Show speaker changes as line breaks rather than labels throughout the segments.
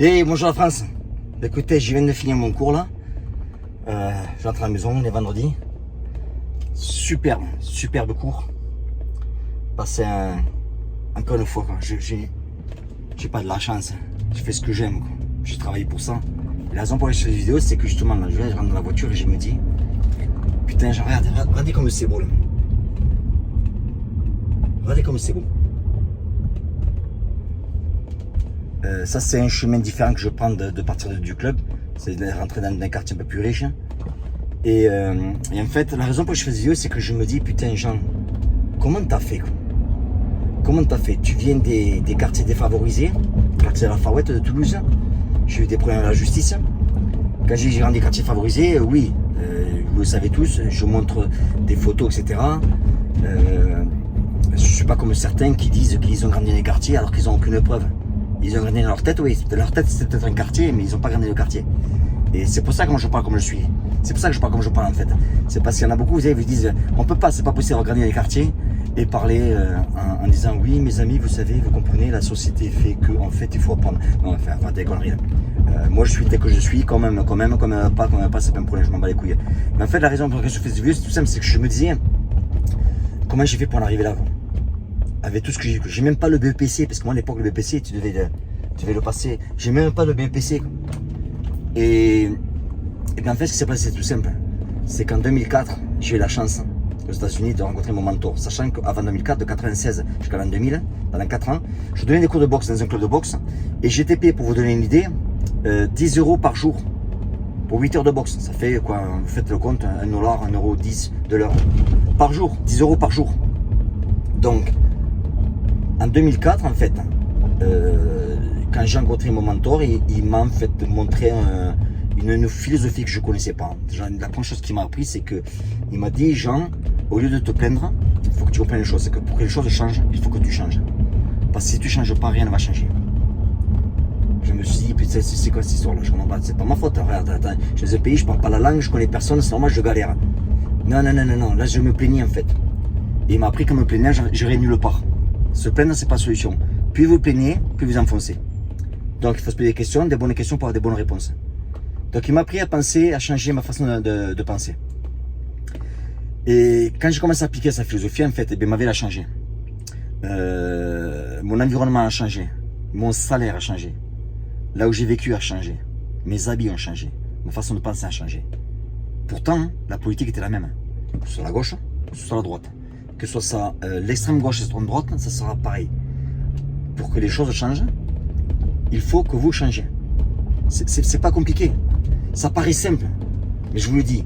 Et bonjour la France. Écoutez, je viens de finir mon cours là. J'entre à la maison, on est vendredi. Superbe cours. Passé encore une fois, quoi. J'ai pas de la chance. Je fais ce que j'aime, quoi. J'ai travaillé pour ça. Et la raison pour laquelle je fais cette vidéo, c'est que justement là, je rentre dans la voiture et je me dis, putain, regardez comme c'est beau là. Regardez comme c'est beau. Ça c'est un chemin différent que je prends de partir du club. C'est de rentrer dans un quartier un peu plus riche. Et en fait, la raison pour laquelle je fais cette vidéo, c'est que je me dis, putain Jean, comment t'as fait quoi? Comment t'as fait? Tu viens des quartiers défavorisés, quartier de la Farouette de Toulouse. J'ai eu des problèmes à la justice. Quand j'ai rendu des quartiers favorisés, oui, vous le savez tous, je montre des photos, etc. Je ne suis pas comme certains qui disent qu'ils ont grandi dans les quartiers alors qu'ils n'ont aucune preuve. Ils ont grandi dans leur tête, oui, dans leur tête c'est peut-être un quartier, mais ils n'ont pas grandi dans le quartier. Et c'est pour ça que moi je parle comme je suis. C'est pour ça que je parle comme je parle en fait. C'est parce qu'il y en a beaucoup, vous savez, vous disent, on peut pas, c'est pas possible de grandir dans les quartiers et parler en disant, oui mes amis, vous savez, vous comprenez, la société fait que, en fait, il faut apprendre. Non, enfin, des conneries là. Moi je suis tel que je suis, quand même, pas, c'est pas un problème, je m'en bats les couilles. Mais en fait, la raison pour laquelle je fais cette vidéo, c'est tout simple, c'est que je me disais, comment j'ai fait pour en arriver là, quoi. Avec tout ce que j'ai même pas le BEPC, parce que moi à l'époque le BEPC tu devais le passer, j'ai même pas le BEPC. Et bien en fait ce qui s'est passé c'est tout simple, c'est qu'en 2004 j'ai eu la chance aux États-Unis de rencontrer mon mentor, sachant qu'avant 2004, de 96 jusqu'à l'an 2000, pendant 4 ans, je donnais des cours de boxe dans un club de boxe et j'étais payé, pour vous donner une idée, 10 € par jour pour 8 heures de boxe. Ça fait quoi, vous faites le compte, 1 $, 1,10 € de l'heure par jour, 10 € par jour. Donc en 2004, en fait, quand j'ai rencontré mon mentor, il m'a en fait montré une philosophie que je ne connaissais pas. La première chose qu'il m'a appris, c'est qu'il m'a dit, Jean, au lieu de te plaindre, il faut que tu reprennes les choses. C'est que pour que les choses changent, il faut que tu changes. Parce que si tu ne changes pas, rien ne va changer. Je me suis dit, putain, c'est quoi cette histoire-là? Je comprends pas, c'est pas ma faute. Regarde, attends, je suis dans un pays, je parle pas la langue, je connais personne, c'est normal, je galère. Non, là je me plaignais en fait. Et il m'a appris qu'en me plaignant, j'irais nulle part. Se plaindre, c'est pas la solution. Plus vous plaignez, plus vous enfoncez. Donc il faut se poser des questions, des bonnes questions pour avoir des bonnes réponses. Donc il m'a appris à penser, à changer ma façon de penser. Et quand j'ai commencé à appliquer sa philosophie, en fait, ma vie a changé. Mon environnement a changé. Mon salaire a changé. Là où j'ai vécu a changé. Mes habits ont changé. Ma façon de penser a changé. Pourtant, la politique était la même. Que ce soit la gauche, que ce soit la droite. Que ce soit l'extrême gauche et l'extrême droite, ça sera pareil. Pour que les choses changent, il faut que vous changez. C'est pas compliqué. Ça paraît simple. Mais je vous le dis,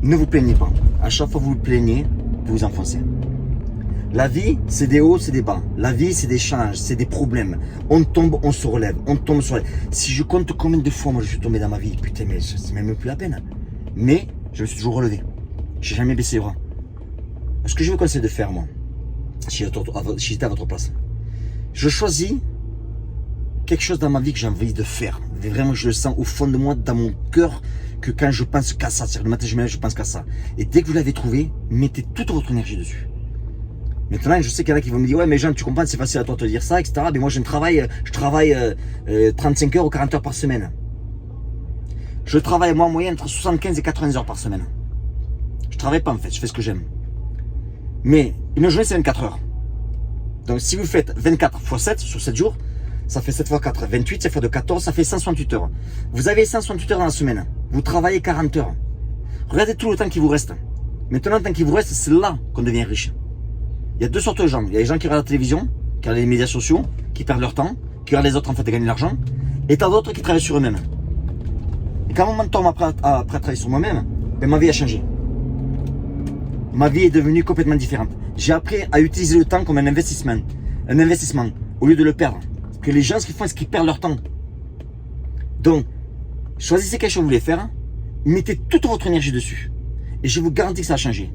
ne vous plaignez pas. À chaque fois que vous vous plaignez, vous vous enfoncez. La vie, c'est des hauts, c'est des bas. La vie, c'est des challenges, c'est des problèmes. On tombe, on se relève. On tombe, on se relève. Si je compte combien de fois moi je suis tombé dans ma vie, putain, mais c'est même plus la peine. Mais je me suis toujours relevé. J'ai jamais baissé les bras. Ce que je vous conseille de faire, moi, si j'étais à votre place, je choisis quelque chose dans ma vie que j'ai envie de faire. Vraiment, je le sens au fond de moi, dans mon cœur, que quand je pense qu'à ça, c'est-à-dire le matin, je me lève, je pense qu'à ça. Et dès que vous l'avez trouvé, mettez toute votre énergie dessus. Maintenant, je sais qu'il y en a qui vont me dire, ouais, mais Jean, tu comprends, c'est facile à toi de te dire ça, etc. Mais moi, je travaille 35 heures ou 40 heures par semaine. Je travaille, moi, en moyenne, entre 75 et 80 heures par semaine. Je travaille pas, en fait, je fais ce que j'aime. Mais une journée c'est 24 heures. Donc si vous faites 24 x 7 sur 7 jours, ça fait 7 x 4, 28, ça fait de 14, ça fait 168 heures. Vous avez 168 heures dans la semaine. Vous travaillez 40 heures. Regardez tout le temps qui vous reste. Maintenant, le temps qui vous reste, c'est là qu'on devient riche. Il y a deux sortes de gens. Il y a les gens qui regardent la télévision, qui regardent les médias sociaux, qui perdent leur temps, qui regardent les autres en fait gagner de l'argent. Et t'as d'autres qui travaillent sur eux-mêmes. Et quand mon mentor m'a appris à travailler sur moi-même, ben, ma vie a changé. Ma vie est devenue complètement différente. J'ai appris à utiliser le temps comme un investissement. Un investissement, au lieu de le perdre. Parce que les gens, ce qu'ils font, c'est qu'ils perdent leur temps. Donc, choisissez quelque chose que vous voulez faire, mettez toute votre énergie dessus. Et je vous garantis que ça va changer.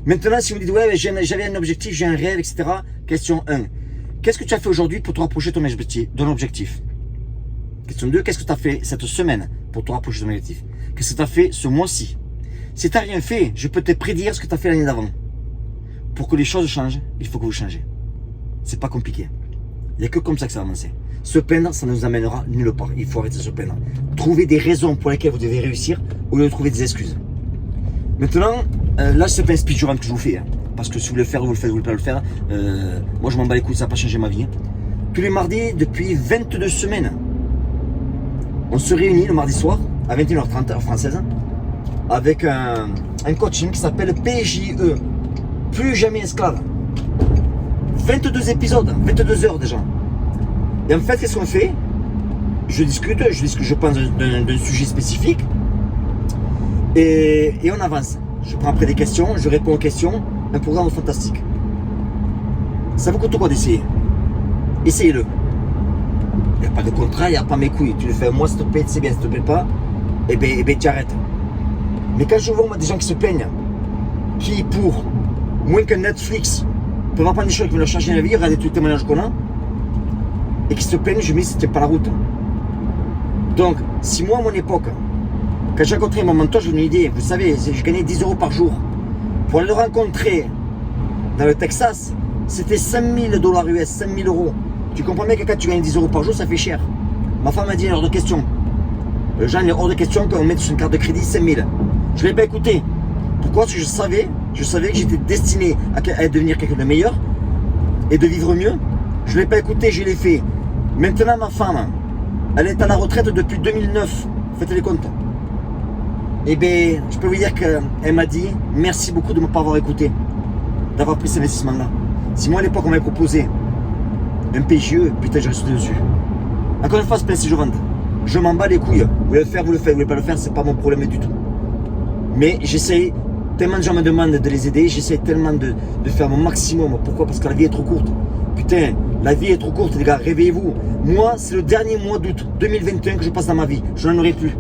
Maintenant, si vous me dites, ouais, j'avais un objectif, j'ai un rêve, etc. Question 1. Qu'est-ce que tu as fait aujourd'hui pour te rapprocher de ton objectif? Question 2. Qu'est-ce que tu as fait cette semaine pour te rapprocher de ton objectif? Qu'est-ce que tu as fait ce mois-ci? Si tu n'as rien fait, je peux te prédire ce que tu as fait l'année d'avant. Pour que les choses changent, il faut que vous changez. C'est pas compliqué. Il n'y a que comme ça que ça va avancer. Se plaindre, ça ne nous amènera nulle part. Il faut arrêter de se plaindre. Trouvez des raisons pour lesquelles vous devez réussir au lieu de trouver des excuses. Maintenant, là, c'est pas un speedrun que je vous fais. Hein, parce que si vous voulez le faire, vous le faites, vous ne voulez pas le faire. Moi, je m'en bats les couilles, ça n'a pas changé ma vie. Hein. Tous les mardis, depuis 22 semaines, on se réunit le mardi soir, à 21h30, heure française, avec un coaching qui s'appelle PJE. Plus jamais esclave. 22 épisodes, 22 heures déjà. Et en fait, qu'est-ce qu'on fait? Je discute, je pense d'un sujet spécifique. Et on avance. Je prends après des questions, je réponds aux questions. Un programme fantastique. Ça vous coûte quoi d'essayer? Essayez-le. Il n'y a pas de contrat, il n'y a pas mes couilles. Tu le fais un mois, s'il te plaît, c'est bien, s'il te plaît pas, et bien tu arrêtes. Mais quand je vois moi, des gens qui se plaignent, qui pour moins qu'un Netflix peuvent apprendre des choses qui vont leur changer la vie, regardez tous les témoignages qu'on a, et qui se plaignent, je me dis c'était pas la route. Donc, si moi à mon époque, quand j'ai rencontré mon mentor, j'ai une idée, vous savez, je gagnais 10 € par jour. Pour aller le rencontrer dans le Texas, c'était 5000 $ US, 5000 €. Tu comprends bien que quand tu gagnes 10 € par jour, ça fait cher. Ma femme m'a dit, hors de question. Jean, il est hors de question qu'on mette sur une carte de crédit 5000. Je ne l'ai pas écouté. Pourquoi? Parce que je savais que j'étais destiné à devenir quelqu'un de meilleur et de vivre mieux. Je ne l'ai pas écouté, je l'ai fait. Maintenant, ma femme, elle est à la retraite depuis 2009. Faites les comptes. Eh bien, je peux vous dire qu'elle m'a dit merci beaucoup de ne pas avoir écouté, d'avoir pris cet investissement-là. Si moi à l'époque on m'avait proposé un PGE, putain, je reste dessus. Encore une fois, c'est plein si je vende. Je m'en bats les couilles. Vous voulez le faire, vous le faites. Vous voulez pas le faire, c'est pas mon problème du tout. Mais j'essaie, tellement de gens me demandent de les aider, j'essaie tellement de faire mon maximum. Pourquoi? Parce que la vie est trop courte. Putain, la vie est trop courte, les gars, réveillez-vous. Moi, c'est le dernier mois d'août 2021 que je passe dans ma vie. Je n'en aurai plus.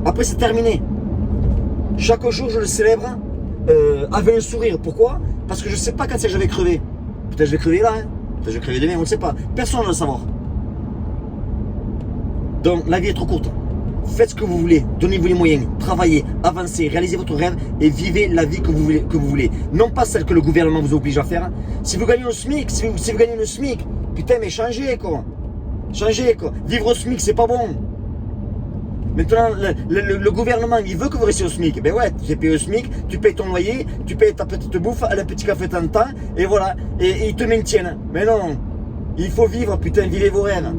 Après, c'est terminé. Chaque jour, je le célèbre avec un sourire. Pourquoi? Parce que je ne sais pas quand c'est que je vais crever. Peut-être je vais crever là, hein. Peut-être je vais crever demain, on ne sait pas. Personne ne va le savoir. Donc, la vie est trop courte. Faites ce que vous voulez, donnez-vous les moyens, travaillez, avancez, réalisez votre rêve et vivez la vie que vous voulez. Non pas celle que le gouvernement vous oblige à faire. Si vous gagnez au SMIC, si vous gagnez le SMIC, putain, mais changez quoi. Changez quoi. Vivre au SMIC, c'est pas bon. Maintenant, le gouvernement, il veut que vous restiez au SMIC. Ben ouais, tu es payé au SMIC, tu payes ton loyer, tu payes ta petite bouffe, le petit café de temps, et voilà. Et ils te maintiennent. Mais non, il faut vivre, putain, vivez vos rêves.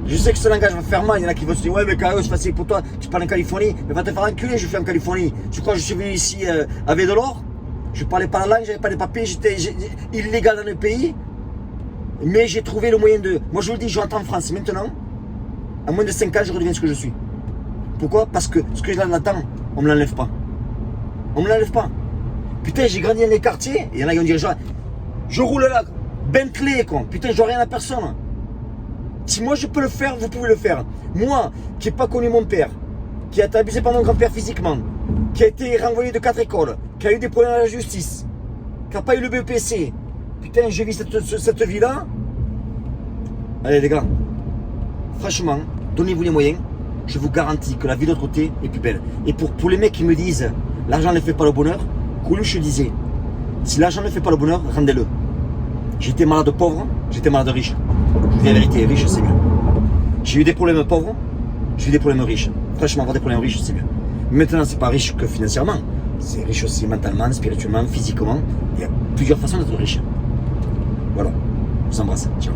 Je sais que ce langage va faire mal, il y en a qui vont se dire ouais mais KO c'est facile pour toi, tu parles en Californie, mais va te faire enculer, je fais en Californie. Tu crois que je suis venu ici avec de l'or? Je parlais pas la langue, j'avais pas les papiers, j'étais illégal dans le pays, mais j'ai trouvé le moyen de... Moi je vous le dis, je rentre en France maintenant, en moins de 5 ans je redeviens ce que je suis. Pourquoi? Parce que ce que j'ai là-dedans, on me l'enlève pas. On me l'enlève pas. Putain, j'ai grandi dans les quartiers, et il y en a qui vont dire je roule là, Bentley quoi, putain je rien à personne. Si moi je peux le faire, vous pouvez le faire. Moi, qui n'ai pas connu mon père, qui a été abusé par mon grand-père physiquement, qui a été renvoyé de 4 écoles, qui a eu des problèmes à la justice, qui n'a pas eu le BEPC, putain, je vis cette vie-là. Allez les gars, franchement, donnez-vous les moyens. Je vous garantis que la vie de l'autre côté est plus belle. Et pour les mecs qui me disent l'argent ne fait pas le bonheur, Coluche disait si l'argent ne fait pas le bonheur, rendez-le. J'étais malade pauvre, j'étais malade riche. Je vous dis la vérité, riche c'est mieux. J'ai eu des problèmes pauvres, j'ai eu des problèmes riches. Franchement, avoir des problèmes riches c'est mieux. Maintenant, c'est pas riche que financièrement, c'est riche aussi mentalement, spirituellement, physiquement. Il y a plusieurs façons d'être riche. Voilà, je vous embrasse. Ciao.